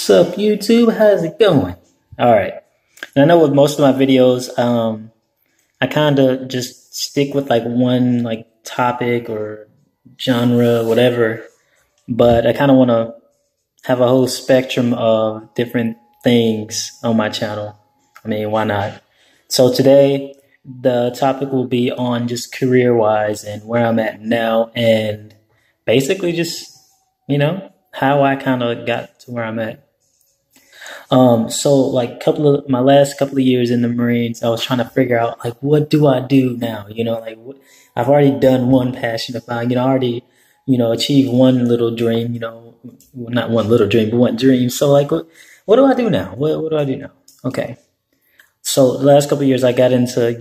What's up, YouTube? How's it going? All right. And I know with most of my videos, I kind of just stick with like one like topic or genre, whatever. But I kind of want to have a whole spectrum of different things on my channel. I mean, why not? So today, the topic will be on just career-wise and where I'm at now, and basically just, how I kind of got to where I'm at. So like my last couple of years in the Marines, I was trying to figure out like, what do I do now? I've already done one passion of mine, I already, achieved one little dream, well, not one little dream, but one dream. So like, what do I do now? What do I do now? Okay. So the last couple of years I got into,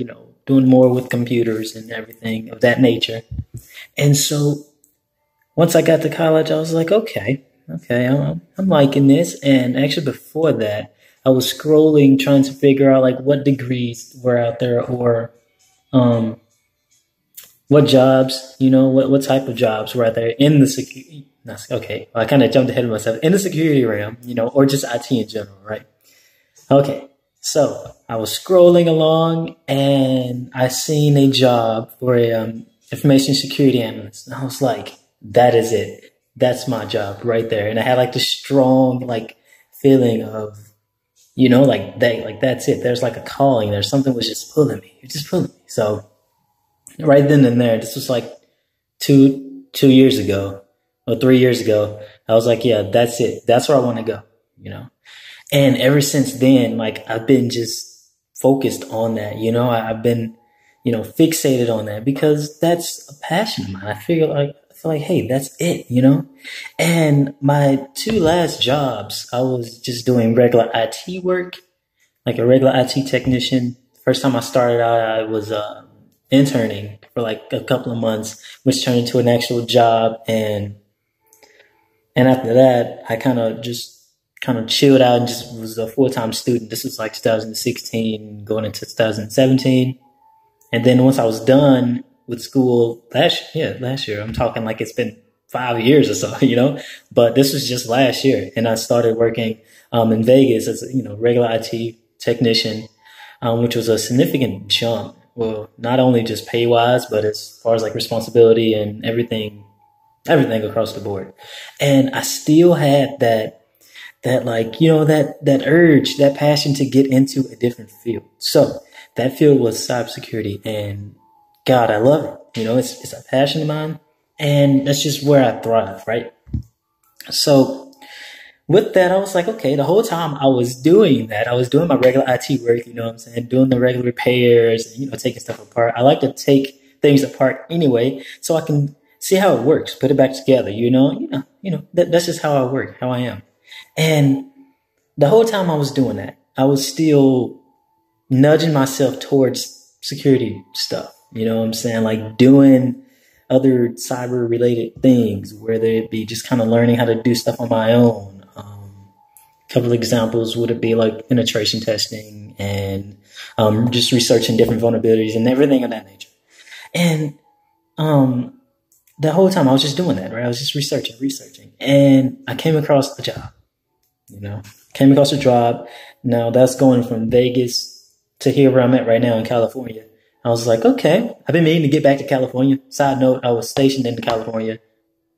doing more with computers and everything of that nature. And so once I got to college, I was like, okay, I'm liking this. And actually before that, I was scrolling, trying to figure out like what degrees were out there or what jobs, what type of jobs were out there in the security. Okay, well, I kind of jumped ahead of myself in the security realm, or just IT in general, right? Okay, so I was scrolling along and I seen a job for a information security analyst. And I was like, that is it. That's my job right there. And I had like this strong like feeling of, that's it. There's like a calling. There's something was just pulling me. It just pulling me. So right then and there, this was like two years ago or 3 years ago. I was like, yeah, that's it. That's where I want to go, And ever since then, like I've been just focused on that, I've been, fixated on that because that's a passion of mine. I feel like, hey, that's it, And my two last jobs, I was just doing regular IT work, like a regular IT technician. First time I started out, I was interning for like a couple of months, which turned into an actual job. And after that, I kind of chilled out and just was a full-time student. This was like 2016 going into 2017. And then once I was done with school last year, I'm talking like it's been 5 years or so, but this was just last year. And I started working in Vegas as a, regular IT technician, which was a significant jump. Well, not only just pay wise, but as far as like responsibility and everything across the board. And I still had that urge, that passion to get into a different field. So that field was cybersecurity, and God, I love it. It's a passion of mine, and that's just where I thrive, right? So with that, I was like, okay, the whole time I was doing that, I was doing my regular IT work, doing the regular repairs, and, taking stuff apart. I like to take things apart anyway, so I can see how it works, put it back together, that's just how I work, how I am. And the whole time I was doing that, I was still nudging myself towards security stuff. Like doing other cyber related things, whether it be just kind of learning how to do stuff on my own. A couple of examples would it be like penetration testing and just researching different vulnerabilities and everything of that nature. And the whole time I was just doing that, right? I was just researching. And I came across a job, Now that's going from Vegas to here where I'm at right now in California. I was like, okay, I've been meaning to get back to California. Side note, I was stationed in California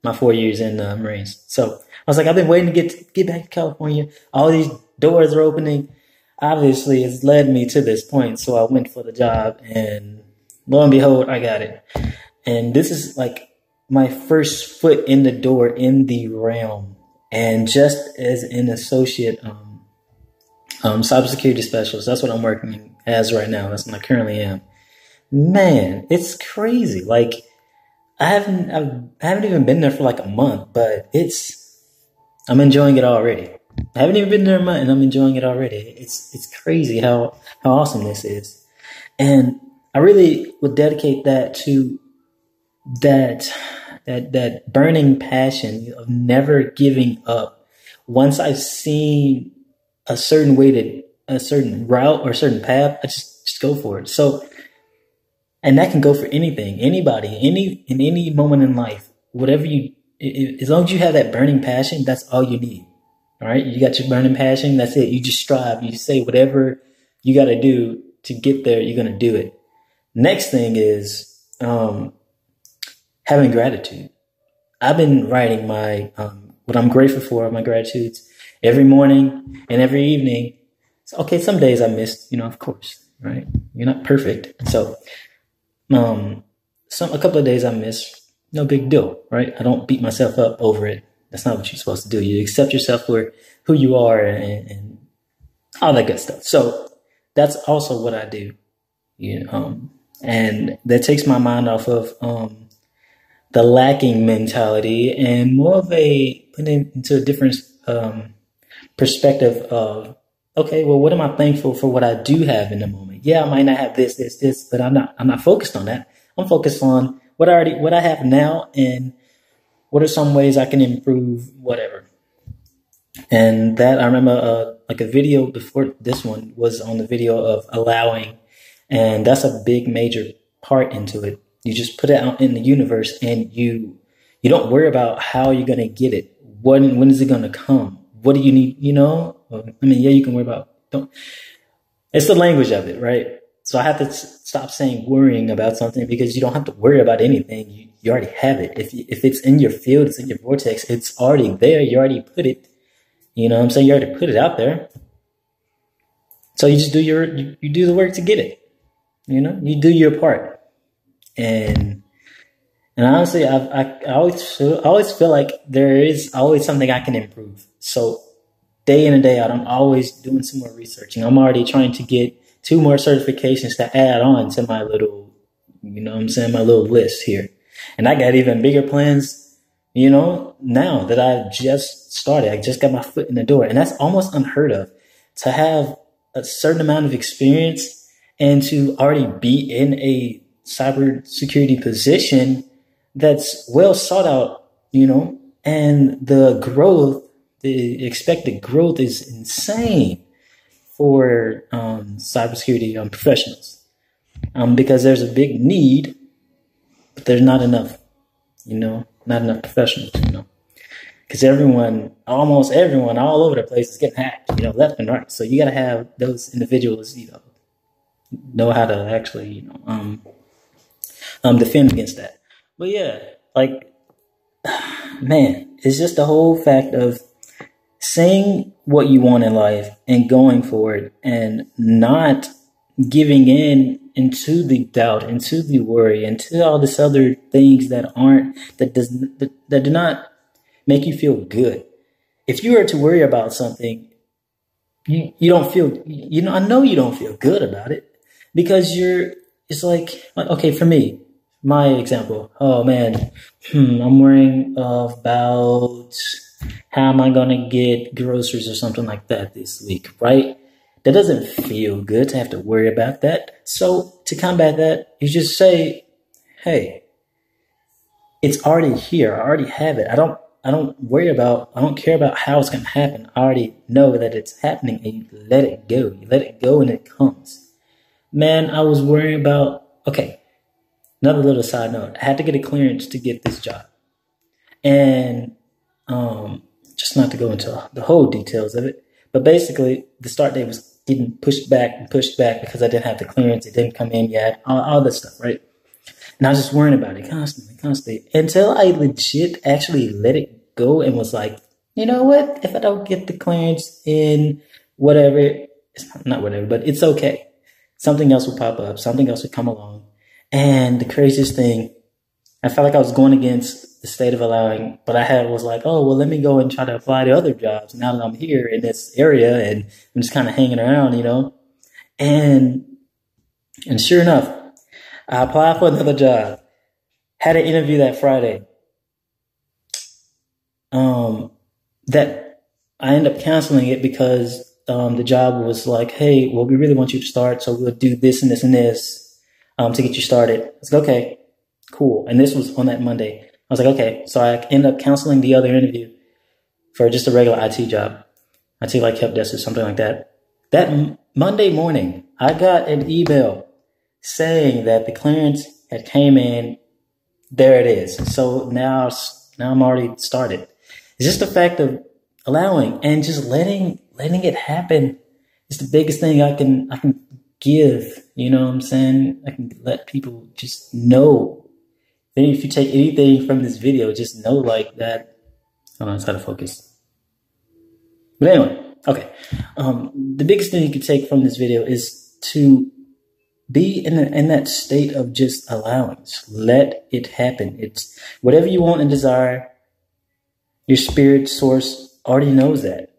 my 4 years in the Marines. So I was like, I've been waiting to get back to California. All these doors are opening. Obviously, it's led me to this point. So I went for the job, and lo and behold, I got it. And this is like my first foot in the door in the realm. And just as an associate cybersecurity specialist, that's what I'm working as right now. That's what I currently am. Man, it's crazy. Like I haven't even been there for like a month, but I'm enjoying it already. I haven't even been there a month and I'm enjoying it already. It's crazy how awesome this is. And I really would dedicate that to that burning passion of never giving up. Once I've seen a certain route or a certain path, I just go for it. So, and that can go for anything, anybody, in any moment in life, whatever as long as you have that burning passion, that's all you need. All right. You got your burning passion. That's it. You just strive. You say whatever you got to do to get there. You're going to do it. Next thing is having gratitude. I've been writing my what I'm grateful for, my gratitudes, every morning and every evening. So, okay, some days I missed, of course, right? You're not perfect. So a couple of days I missed, no big deal, right? I don't beat myself up over it. That's not what you're supposed to do. You accept yourself for who you are and all that good stuff. So that's also what I do, and that takes my mind off of the lacking mentality and more of putting it into a different perspective of, okay, well, what am I thankful for what I do have in the moment? Yeah, I might not have this, but I'm not focused on that. I'm focused on what I have now and what are some ways I can improve whatever. And that I remember like a video before this one was on the video of allowing, and that's a big major part into it. You just put it out in the universe and you don't worry about how you're going to get it. When is it going to come? What do you need? Yeah, you can worry about, it's the language of it, right? So I have to stop saying worrying about something, because you don't have to worry about anything. You already have it. If it's in your field, it's in your vortex, it's already there. You already put it, you know what I'm saying? You already put it out there. So you just do you do the work to get it. You do your part. And honestly, I always feel like there is always something I can improve. So day in and day out, I'm always doing some more researching. I'm already trying to get 2 more certifications to add on to my little, my little list here. And I got even bigger plans, now that I've just started. I just got my foot in the door. And that's almost unheard of, to have a certain amount of experience and to already be in a cybersecurity position that's well sought out, and the expected growth is insane for cybersecurity professionals, because there's a big need, but there's not enough, not enough professionals, because almost everyone all over the place is getting hacked, left and right. So you got to have those individuals, know how to actually, defend against that. But yeah, man, it's just the whole fact of saying what you want in life and going for it, and not giving into the doubt, into the worry, into all this other things that do not make you feel good. If you were to worry about something, you don't feel, I know you don't feel good about it, because it's like, okay, for me, my example, oh man, I'm worrying about how am I going to get groceries or something like that this week, right? That doesn't feel good to have to worry about that. So to combat that, you just say, hey, it's already here. I already have it. I don't care about how it's going to happen. I already know that it's happening, and you let it go. You let it go and it comes. Man, I was worrying about, okay, another little side note. I had to get a clearance to get this job. And just not to go into the whole details of it, but basically the start date was getting pushed back because I didn't have the clearance. It didn't come in yet, all that stuff, right? And I was just worrying about it constantly, until I legit actually let it go and was like, you know what? If I don't get the clearance in whatever, it's not whatever, but it's okay. Something else will pop up. Something else will come along. And the craziest thing, I felt like I was going against the state of allowing, but was like, oh, well, let me go and try to apply to other jobs now that I'm here in this area, and I'm just kind of hanging around, and sure enough, I applied for another job, had an interview that Friday, that I ended up canceling it because the job was like, hey, well, we really want you to start, so we'll do this and this and this to get you started. I was like, okay, cool. And this was on that Monday. I was like, okay. So I ended up canceling the other interview for just a regular IT job. IT like help desk or something like that. That Monday morning, I got an email saying that the clearance had came in. There it is. So now I'm already started. It's just the fact of allowing and just letting it happen is the biggest thing I can give. You know what I'm saying? I can let people just know. Then if you take anything from this video, just know like that. Hold on, it's how to focus. But anyway, okay. The biggest thing you can take from this video is to be in that state of just allowing. Just let it happen. It's whatever you want and desire. Your spirit source already knows that.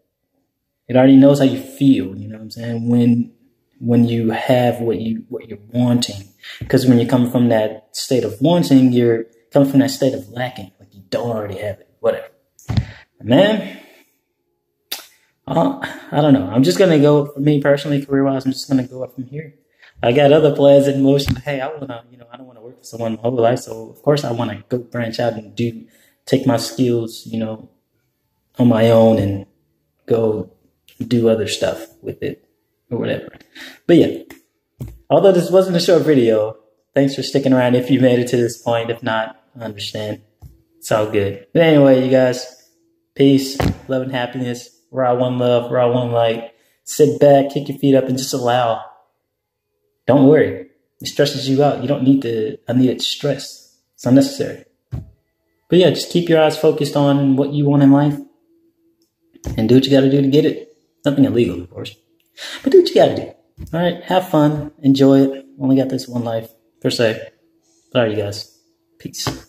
It already knows how you feel. You know what I'm saying? When you have what you're wanting, because when you come from that state of wanting, you're coming from that state of lacking. Like you don't already have it. Whatever, man. I don't know. I'm just gonna go, for me personally, career-wise. I'm just gonna go up from here. I got other plans in motion. Hey, I don't want to work for someone my whole life. So of course I want to go branch out and take my skills, on my own and go do other stuff with it or whatever. But yeah, although this wasn't a short video, thanks for sticking around if you made it to this point. If not, I understand. It's all good. But anyway, you guys, peace, love, and happiness. We're all one love. We're all one light. Sit back, kick your feet up, and just allow. Don't worry. It stresses you out. You don't need unneeded stress. It's unnecessary. But yeah, just keep your eyes focused on what you want in life and do what you got to do to get it. Nothing illegal, of course. But do what you got to do. All right? Have fun. Enjoy it. Only got this one life, per se. But all right, you guys. Peace.